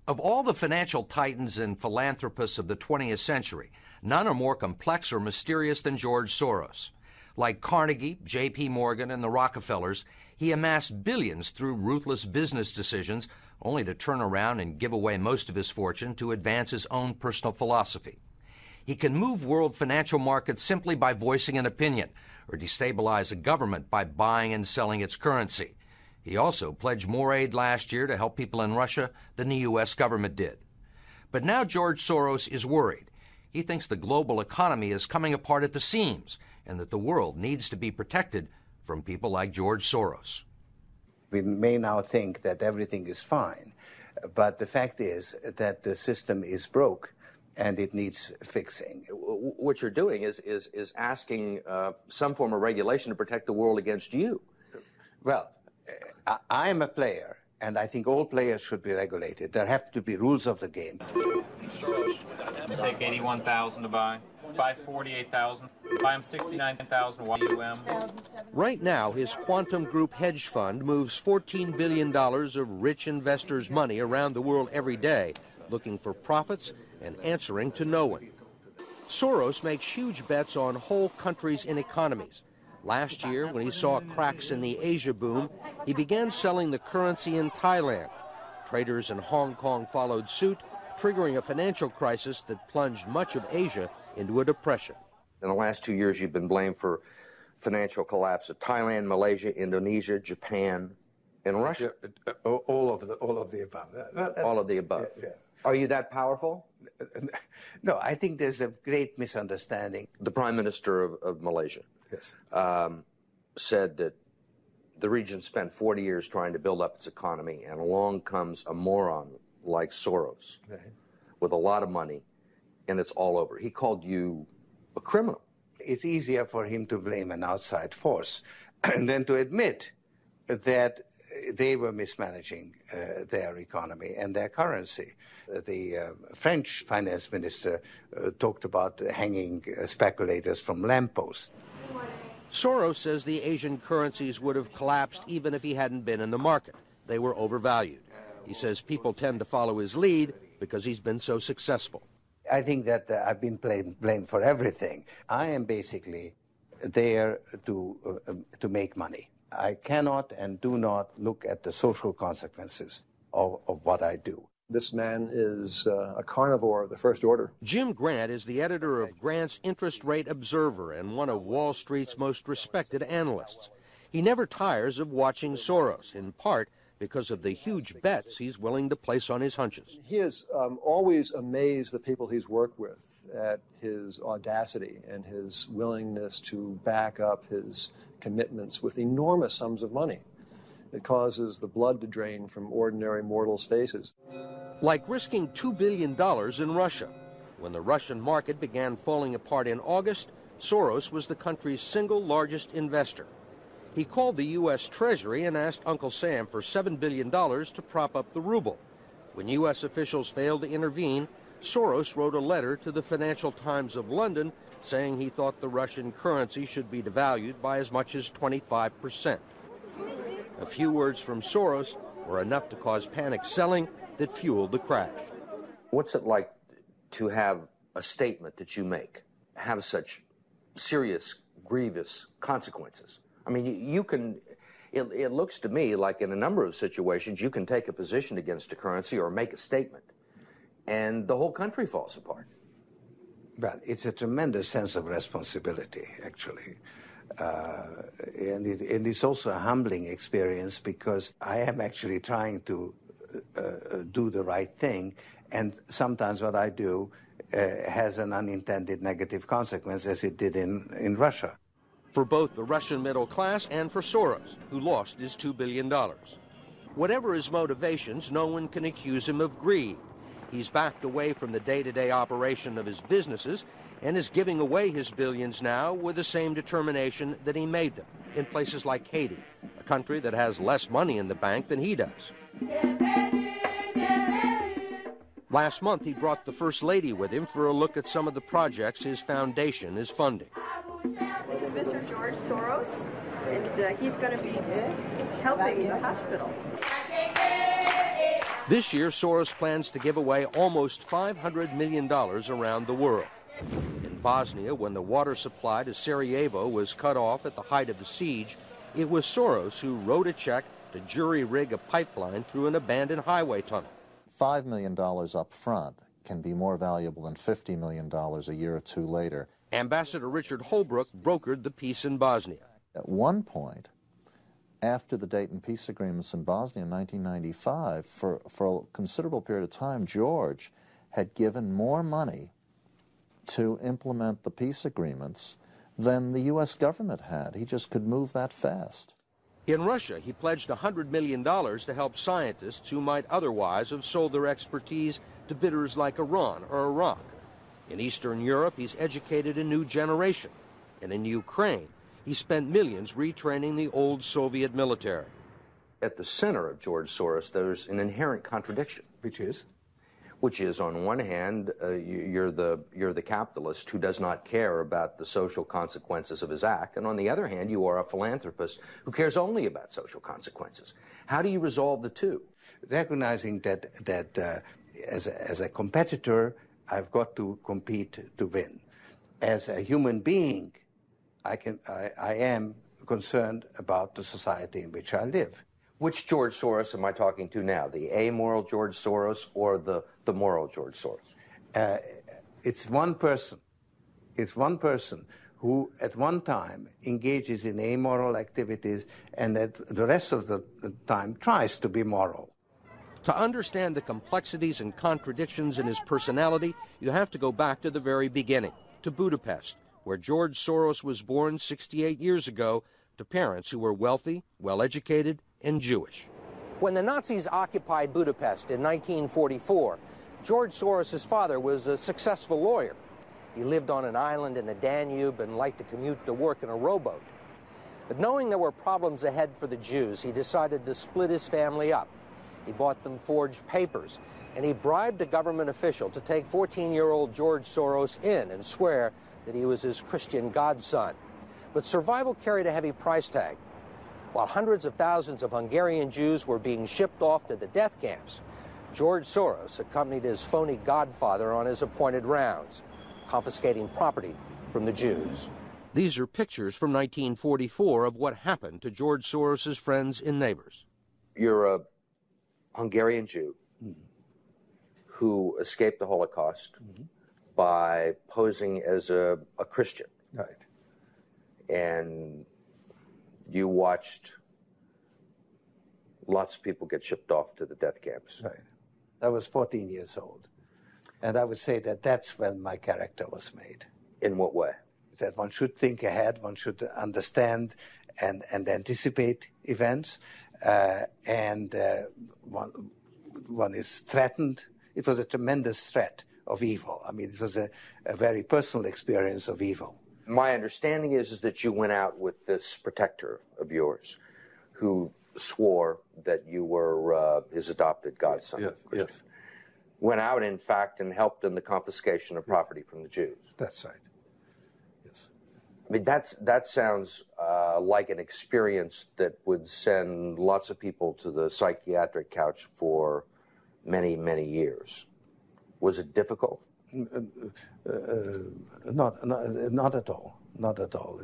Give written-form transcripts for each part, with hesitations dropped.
Of all the financial titans and philanthropists of the 20th century, none are more complex or mysterious than George Soros. Like Carnegie, J.P. Morgan, and the Rockefellers, he amassed billions through ruthless business decisions, only to turn around and give away most of his fortune to advance his own personal philosophy. He can move world financial markets simply by voicing an opinion, or destabilize a government by buying and selling its currency. He also pledged more aid last year to help people in Russia than the U.S. government did. But now George Soros is worried. He thinks the global economy is coming apart at the seams and that the world needs to be protected from people like George Soros. We may now think that everything is fine, but the fact is that the system is broke and it needs fixing. What you're doing is asking some form of regulation to protect the world against you. Well, I am a player, and I think all players should be regulated. There have to be rules of the game. Take 81,000 to buy. Buy 48,000. Buy him 69,000 YUM. Right now, his Quantum Group hedge fund moves $14 billion of rich investors' money around the world every day, looking for profits and answering to no one. Soros makes huge bets on whole countries and economies. Last year, when he saw cracks in the Asia boom, he began selling the currency in Thailand. Traders in Hong Kong followed suit, triggering a financial crisis that plunged much of Asia into a depression. In the last 2 years, you've been blamed for financial collapse of Thailand, Malaysia, Indonesia, Japan, and Russia. All of the above. All of the above. Yeah. Are you that powerful? No, I think there's a great misunderstanding. The Prime Minister of Malaysia said that the region spent 40 years trying to build up its economy, and along comes a moron like Soros with a lot of money, and it's all over. He called you a criminal. It's easier for him to blame an outside force than to admit that they were mismanaging their economy and their currency. The French finance minister talked about hanging speculators from lampposts. Soros says the Asian currencies would have collapsed even if he hadn't been in the market. They were overvalued. He says people tend to follow his lead because he's been so successful. I think that I've been blamed for everything. I am basically there to make money. I cannot and do not look at the social consequences of what I do. This man is a carnivore of the first order. Jim Grant is the editor of Grant's Interest Rate Observer and one of Wall Street's most respected analysts. He never tires of watching Soros, in part because of the huge bets he's willing to place on his hunches. He has always amazed the people he's worked with at his audacity and his willingness to back up his commitments with enormous sums of money. It causes the blood to drain from ordinary mortals' faces. Like risking $2 billion in Russia. When the Russian market began falling apart in August, Soros was the country's single largest investor. He called the U.S. Treasury and asked Uncle Sam for $7 billion to prop up the ruble. When U.S. officials failed to intervene, Soros wrote a letter to the Financial Times of London saying he thought the Russian currency should be devalued by as much as 25%. A few words from Soros were enough to cause panic selling that fueled the crash. What's it like to have a statement that you make have such serious, grievous consequences? I mean, you can, it looks to me like in a number of situations you can take a position against a currency or make a statement, and the whole country falls apart. Well, it's a tremendous sense of responsibility, actually. And it's also a humbling experience because I am actually trying to do the right thing, and sometimes what I do has an unintended negative consequence, as it did in Russia. For both the Russian middle class and for Soros, who lost his $2 billion. Whatever his motivations, no one can accuse him of greed. He's backed away from the day-to-day operation of his businesses and is giving away his billions now with the same determination that he made them in places like Haiti, a country that has less money in the bank than he does. Last month, he brought the First Lady with him for a look at some of the projects his foundation is funding. This is Mr. George Soros, and he's going to be helping the hospital. This year, Soros plans to give away almost $500 million around the world. In Bosnia, when the water supply to Sarajevo was cut off at the height of the siege, it was Soros who wrote a check to jury-rig a pipeline through an abandoned highway tunnel. $5 million up front can be more valuable than $50 million a year or two later. Ambassador Richard Holbrooke brokered the peace in Bosnia. At one point, after the Dayton peace agreements in Bosnia in 1995, for a considerable period of time, George had given more money to implement the peace agreements than the U.S. government had. He just could move that fast. In Russia, he pledged $100 million to help scientists who might otherwise have sold their expertise to bidders like Iran or Iraq. In Eastern Europe, he's educated a new generation. And in Ukraine, he spent millions retraining the old Soviet military. At the center of George Soros, there's an inherent contradiction. Which is, on one hand, you're the capitalist who does not care about the social consequences of his act, and on the other hand, you are a philanthropist who cares only about social consequences. How do you resolve the two? Recognizing that as a competitor, I've got to compete to win. As a human being, I am concerned about the society in which I live. Which George Soros am I talking to now? The amoral George Soros or the moral George Soros? It's one person. It's one person who at one time engages in amoral activities and at the rest of the time tries to be moral. To understand the complexities and contradictions in his personality, you have to go back to the very beginning, to Budapest, where George Soros was born 68 years ago to parents who were wealthy, well-educated, and Jewish. When the Nazis occupied Budapest in 1944, George Soros' father was a successful lawyer. He lived on an island in the Danube and liked to commute to work in a rowboat. But knowing there were problems ahead for the Jews, he decided to split his family up. He bought them forged papers, and he bribed a government official to take 14-year-old George Soros in and swear that he was his Christian godson. But survival carried a heavy price tag. While hundreds of thousands of Hungarian Jews were being shipped off to the death camps, George Soros accompanied his phony godfather on his appointed rounds, confiscating property from the Jews. These are pictures from 1944 of what happened to George Soros' friends and neighbors. You're a Hungarian Jew who escaped the Holocaust by posing as a Christian. Right. And you watched lots of people get shipped off to the death camps. Right. I was 14 years old. And I would say that that's when my character was made. In what way? That one should think ahead, one should understand and anticipate events, and one is threatened. It was a tremendous threat of evil. I mean, it was a very personal experience of evil. My understanding is that you went out with this protector of yours who swore that you were his adopted godson. Yes. Went out, in fact, and helped in the confiscation of property from the Jews. That's right. Yes. I mean, that sounds like an experience that would send lots of people to the psychiatric couch for many, many years. Was it difficult? Not at all. Not at all.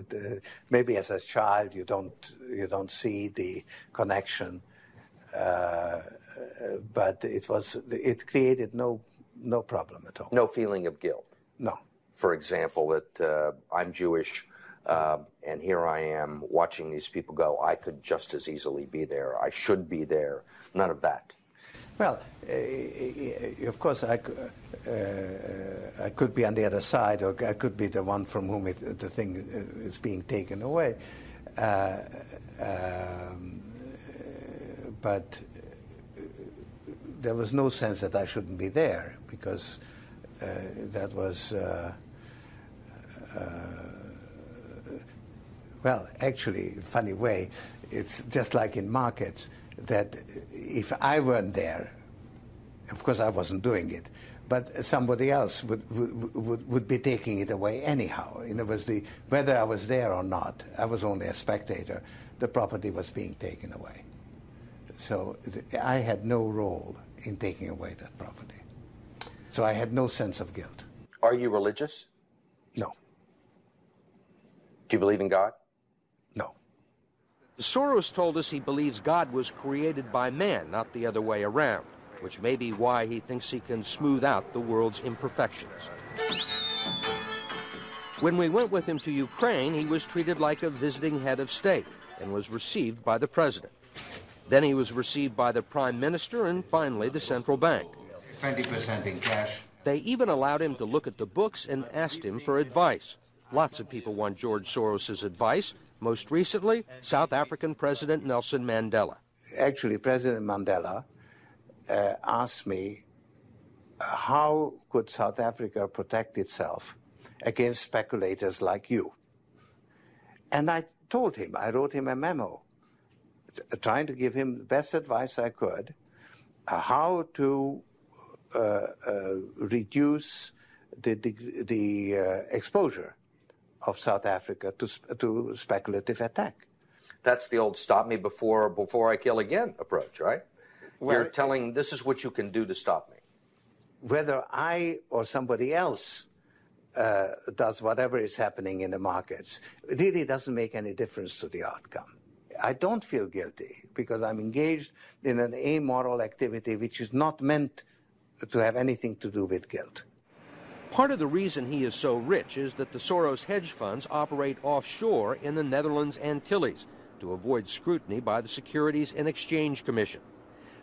Maybe as a child you don't see the connection, but it created no problem at all. No feeling of guilt. No. For example, that I'm Jewish, and here I am watching these people go. I could just as easily be there. I should be there. None of that. Well, of course, I could be on the other side, or I could be the one from whom the thing is being taken away. But there was no sense that I shouldn't be there, because that was, well, actually, funny way, it's just like in markets, that if I weren't there, of course I wasn't doing it, but somebody else would be taking it away anyhow. In other words, whether I was there or not, I was only a spectator, the property was being taken away. So I had no role in taking away that property. So I had no sense of guilt. Are you religious? No. Do you believe in God? No. Soros told us he believes God was created by man, not the other way around, which may be why he thinks he can smooth out the world's imperfections. When we went with him to Ukraine, he was treated like a visiting head of state and was received by the president. Then he was received by the prime minister and finally the central bank. 20% in cash. They even allowed him to look at the books and asked him for advice. Lots of people want George Soros' advice. Most recently, South African President Nelson Mandela. Actually, President Mandela asked me, how could South Africa protect itself against speculators like you? And I told him, I wrote him a memo, trying to give him the best advice I could, how to reduce the exposure of South Africa to speculative attack. That's the old stop me before I kill again approach, right? Well, you're telling this is what you can do to stop me. Whether I or somebody else does whatever is happening in the markets, it really doesn't make any difference to the outcome. I don't feel guilty because I'm engaged in an amoral activity which is not meant to have anything to do with guilt. Part of the reason he is so rich is that the Soros hedge funds operate offshore in the Netherlands Antilles to avoid scrutiny by the Securities and Exchange Commission.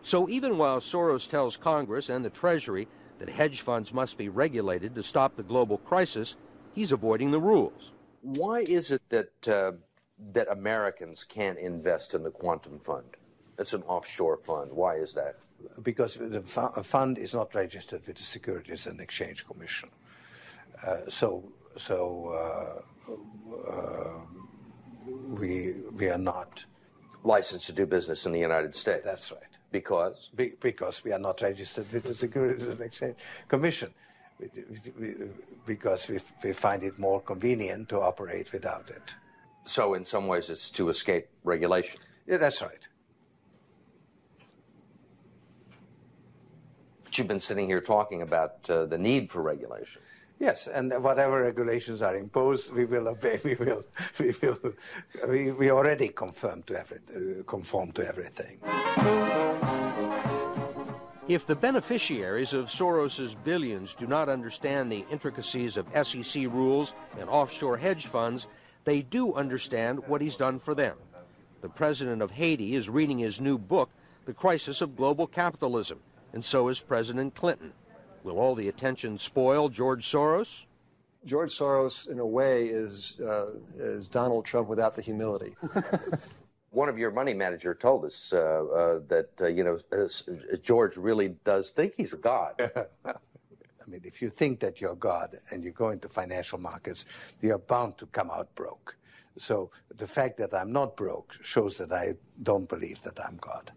So even while Soros tells Congress and the Treasury that hedge funds must be regulated to stop the global crisis, he's avoiding the rules. Why is it that Americans can't invest in the quantum fund? It's an offshore fund. Why is that? Because the fund is not registered with the Securities and Exchange Commission. We are not licensed to do business in the United States. That's right. Because? Because we are not registered with the Securities and Exchange Commission. Because we find it more convenient to operate without it. So in some ways it's to escape regulation. Yeah, that's right. But you've been sitting here talking about the need for regulation. Yes, and whatever regulations are imposed, we will obey. We already conform to everything. If the beneficiaries of Soros's billions do not understand the intricacies of SEC rules and offshore hedge funds, they do understand what he's done for them. The president of Haiti is reading his new book, The Crisis of Global Capitalism, and so is President Clinton. Will all the attention spoil George Soros? George Soros, in a way, is Donald Trump without the humility. One of your money manager told us that George really does think he's a god. I mean, if you think that you're God and you go into financial markets, you're bound to come out broke. So the fact that I'm not broke shows that I don't believe that I'm God.